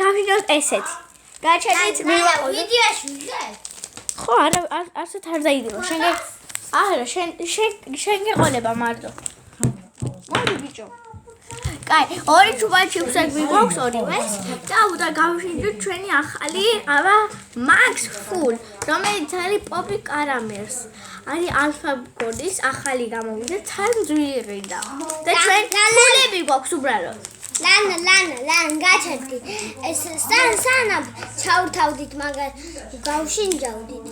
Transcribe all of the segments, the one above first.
გავიგოთ ესეთი. გაჩენით მივაყოლე. ვიდეოში ვიღებ. ხო, არასდროს არ დაიდო. არა, შენ გეყოლება მარტო. მოდი ბიჭო. კაი, ორი ჩუპა-ჩიპსი გვაქვს ორივეს და უნდა გავშინდოთ ჩვენი ახალი აბა Max Full, რომელიც არის Poppy Caramels. არის ალფა კოდის ახალი გამოვიდა თარგმნილი და ჩვენ ფულები გვაქვს უბრალოდ. ლანა, გაჩერდი. ეს სანამ ჩავრთავდით, მაგას გავშინჯავდით.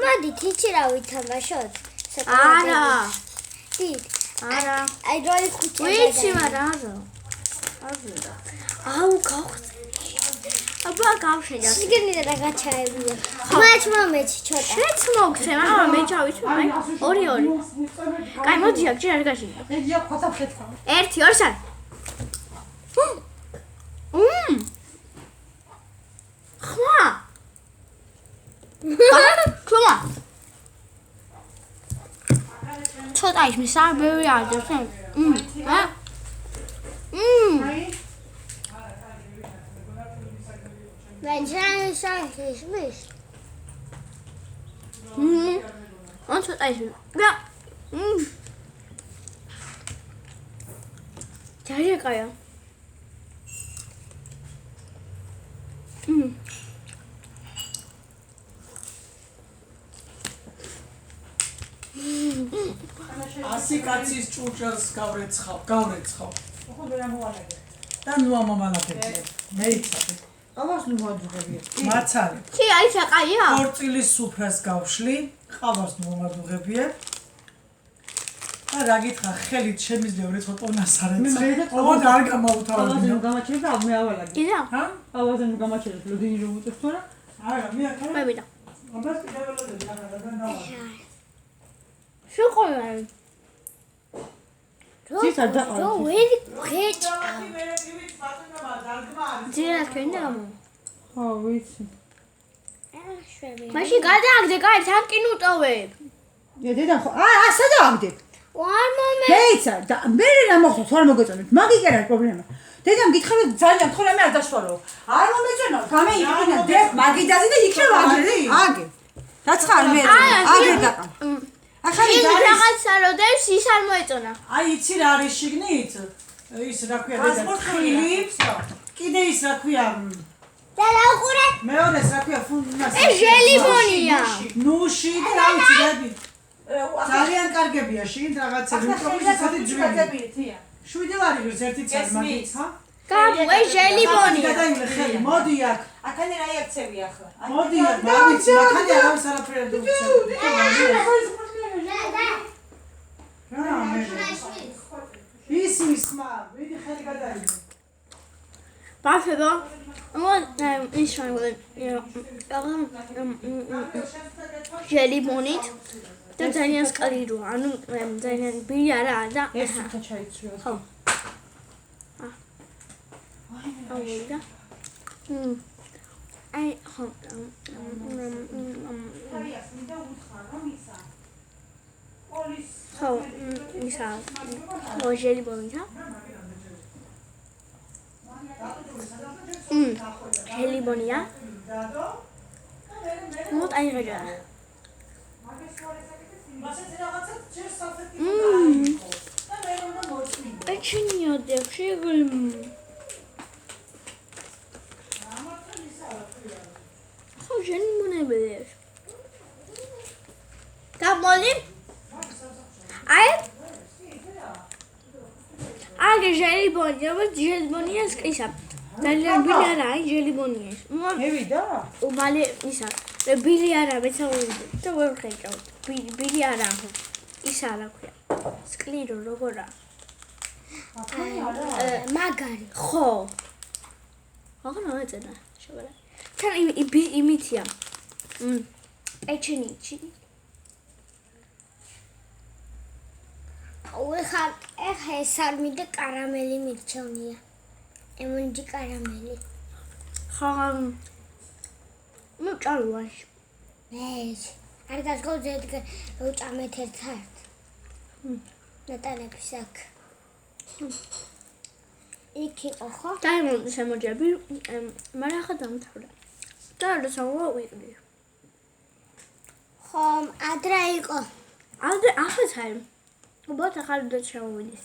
მოდით, იცი რა ვითამაშოთ? არა. არა. აი როლი ხუთი. ვიცი, მაგრამ არა. აუ, გავხსნე. აბა გავშენდა. სიგნილა და გაჩაებია. მაჩმამეჩი ცოტა. შეც მოგცე, მაგრამ მე ჩავიცვი, აი 2-2. კაი, მოდი აქ ჯერ არ გაშინდა. 1 2 3. ხმა. ხმა. ცოტა ის მისაბევი არის. ვენჯანსაის. ან ცოტა ის. და. ჯარი კაია. ასი კაცის ჭურჭელს გავრეცხავ. ხო ვერ ამოვალაგე. და ნუ ამომალაგებია. მე იცავ. ყავას ნუ მადუღებია. მაცარი. კი, აი საკაია. ორწილის სუფრას გავშლი, ყავას ნუ მომადუღებია. და რა გითხრა, ხელით შემიძლია ვრეცხო ტონას არ ეცა. ოღონდ არ გამოვთავაზე. ნუ გამაჩერდა, მე ავალაგე. იდა? ჰა? ყავაზე ნუ გამაჩერდა, ლოდინი რომ უწევს თორა? არა, მე აქ. მე ვიდა. აბას კიდეველოდები რა დანა. შო ყოლარ. ცისა დაყავ. რო ვერი ხეჭ. ძირა ქენდა მო. ხო, ვიცი. აშვები. მაშინ გადააგდე, კაი, თან კი ნუ ტოვებ. დედა ხო, ასა დააგდე. One moment. მეიცა და მე რა მოხდა თორე მოგეწონეთ. მაგი კი არა პრობლემა. დედამ გითხარ ძალიან თორე მე არ დაშვალო. არ მომეწონა. გამეიყინა დე მაგიდაზე და იქ რა აგე. აგე. რაც ხარ მე აგე დაყა. ახალი ის რაღაცა როდებს ის არ მოეწონა. აი იცი რა არის შიგნით? ის რა ქვია დედა. კიდე ის რა ქვია? და რა უყურე? მეორეს რა ქვია ფუნდას. ეს ჟელიბონია. ნუში და რა ვიცი რა. ძალიან კარგებია შიგნით რაღაცა მიკრობისაცი ძვირი. 7 ლარი ვერს ერთი წელი მაგით, ხა? გაბუ, ეს ჟელიბონია. გადაიმლე ხელი, მოდი აქ. აქანი რა იაქცევი ახლა? მოდი აქ, მაგიცი, მაგანი არავის არაფერი არ დაგუწევ. რა მე. ისმის ხმა, ვიდი ხელი გადაიმლე. ბაფებო. ის შევიდე. ჟელიბონით და ძალიან სკლირო, ანუ ძალიან ბირი არა და ეს უთა ჩაიცრიო. ხო. აუდა. აი ხო. ხო, ისა. ჟელიბონით. ჟელიბონია. მოთ აი რა. Печенье девчонки. Хожу не будешь. Как молим? Ай? Аге ჟელიბონია, ჟელიბონია ისა. ძალიან ბილი არა, ჟელიბონია. მე ვიდა? უმალე ისა. ბილი არა, მეცაუდი. და ვერ ხედავ. ბილი არა. ის არა ქვია. სკლირო როგორა? მაგარი. ხო. აღარ მოეწენა. შევარა. თან იმითია. პეჩენიჩი. ეხა ეს არ მიდე კარამელი მირჩევნია. ემონჯი კარამელი. ხა ნუ ჭალვაში. ეს არ გასგოძე უჭამეთ ერთად. ნეტანების აქ. იქ იყო ხო? დაიმონდი შემოჯები, მაგრამ ახლა დამთავრდა. და რასაუბრა ვიყდი. ხომ ადრე იყო. ახლა ჩაი. უბათ ახალი და ჩამოვიდეს.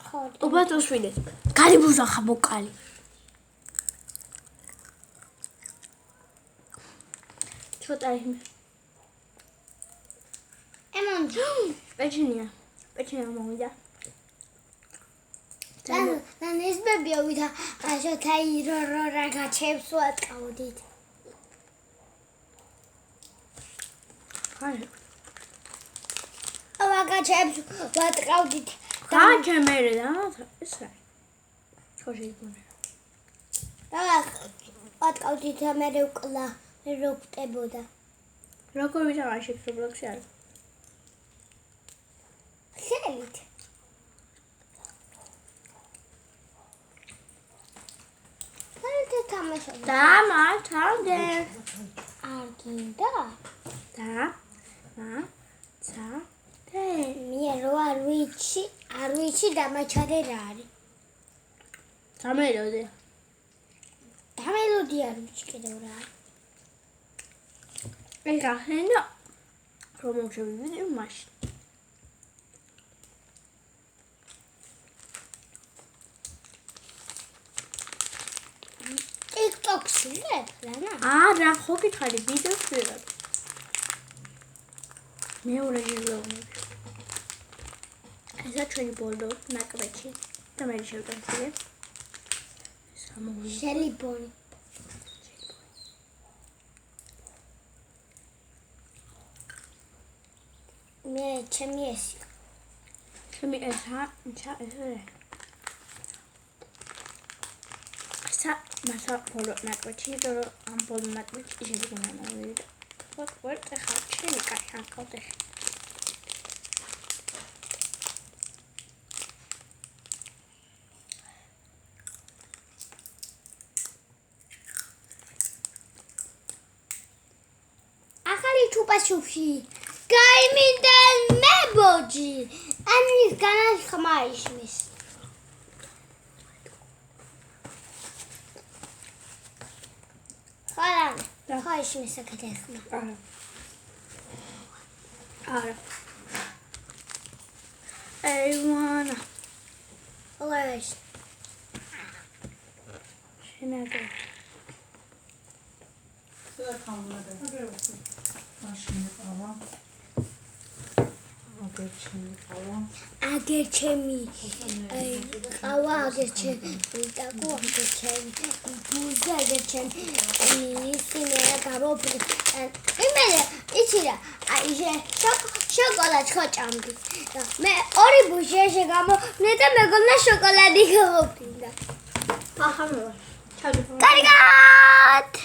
ხო. უბათ უსვიდეს. გარიბუზა ხაბოკალი. ცოტა იმ ემონჯი. პეჩინია მოვიდა. და ნესბებია ვიდა ასოთა ირო რაღაცებს ვატყავდით. აი, რაღაცებს ვატყავდით. გაჩემერე და ეს რა. ხოშე იქნება. და ვატყავდით და მე უკლა როქტებოდა. როგორ ვიტყვი შეგრობლოქსი არ. ხელით. ხალხი თამაშობ. დამათავრდე. არ გინდა? დამათავრდე. მე რო არ ვიცი დამაჩარე რა არის. დამელოდე. დამელოდი არ ვიცი კიდევ რა არის. ეს ახლა რომ შევიდე მაშინ. TikTok-ში რა? არა, ხო გითხარი ვიდეოს ვიღებ. მეორე ჟურნალი. ესა ჩვენი ბოლო ნაკრებში და მე შევდანცილებ. სამოვიდა. შელიბონი. მე ჩემი ესი. ჩემი ესა მასა ბოლო ნაკრებში და ამ ბოლო ნაკრებში შეგონანავდა. ვარ ხარ ჩემი კაცი ანკალდე. ახალი ჩუპა-ჩუპში გაიმინდა მებოჯი. ამის განას ხმა ისმის. ხალხი ხა ისმის საკეთე ხმა. არა. ეივანა. ოლეშ. შენაგე. აგერ ჩემი ყავა აგერ ჩემი ტაკო აგერ ჩემი ბუზა აგერ ჩემი ისინი გამოფრი იმედა იცი რა აი შოკოლადს ხოჭამდი მე ორი ბუჟი შეგამოვნე და მეგონა შოკოლადი გამოფრინდა ახლა ჩავდი. კარგად